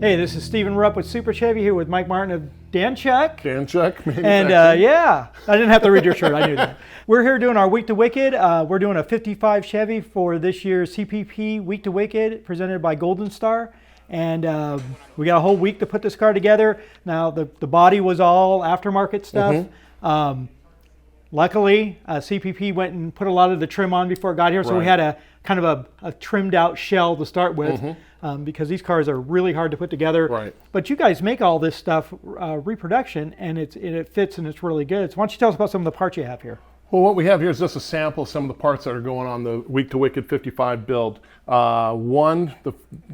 Hey, this is Steve Rupp with Super Chevy here with Mike Martin of Danchuk. Danchuk Manufacturing. And yeah, I didn't have to read your shirt, I knew that. We're here doing our Week to Wicked. We're doing a 55 Chevy for this year's CPP Week to Wicked presented by Golden Star. And we got a whole week to put this car together. Now the body was all aftermarket stuff. Luckily, CPP went and put a lot of the trim on before it got here, so we had a kind of a trimmed out shell to start with, because these cars are really hard to put together. But you guys make all this stuff reproduction, and it fits and it's really good. So why don't you tell us about some of the parts you have here? Well, what we have here is just a sample of some of the parts that are going on the Week to Wicked 55 build. One,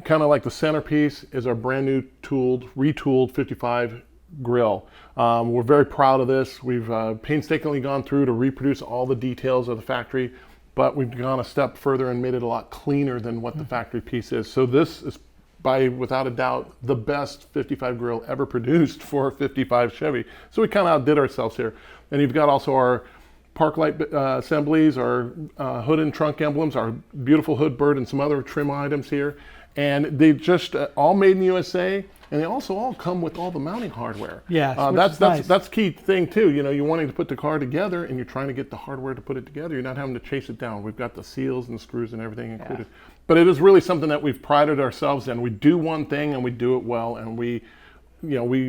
kind of like the centerpiece, is our brand new retooled 55 grill. We're very proud of this. We've painstakingly gone through to reproduce all the details of the factory, but we've gone a step further and made it a lot cleaner than what the factory piece is. So this is, without a doubt, the best 55 grill ever produced for a 55 Chevy. So we kind of outdid ourselves here. And you've got also our parklight assemblies, our hood and trunk emblems, our beautiful hood bird, and some other trim items here. And they just all made in the USA, and they also all come with all the mounting hardware. Yeah, that's key thing too. You know, you're wanting to put the car together, and you're trying to get the hardware to put it together. You're not having to chase it down. We've got the seals and screws and everything included. But it is really something that we've prided ourselves in. We do one thing and we do it well, and we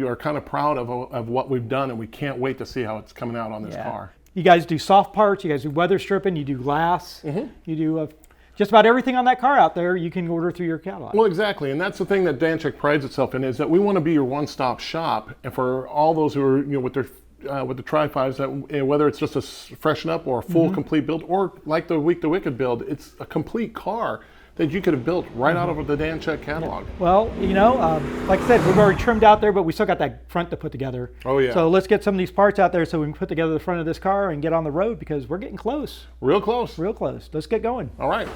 are kind of proud of what we've done, and we can't wait to see how it's coming out on this car. You guys do soft parts, you guys do weather stripping, you do glass, you do just about everything on that car out there you can order through your catalog. Well, exactly, and that's the thing that Danchuk prides itself in, is that we want to be your one-stop shop, and for all those who are with the Tri-5s, that whether it's just a freshen up or a full complete build, or like the Week to Wicked build, it's a complete car that you could have built right out of the Danchuk catalog. Well, like I said, we've already trimmed out there, but we still got that front to put together. Oh yeah. So let's get some of these parts out there so we can put together the front of this car and get on the road, because we're getting close. Real close. Real close. Let's get going. All right.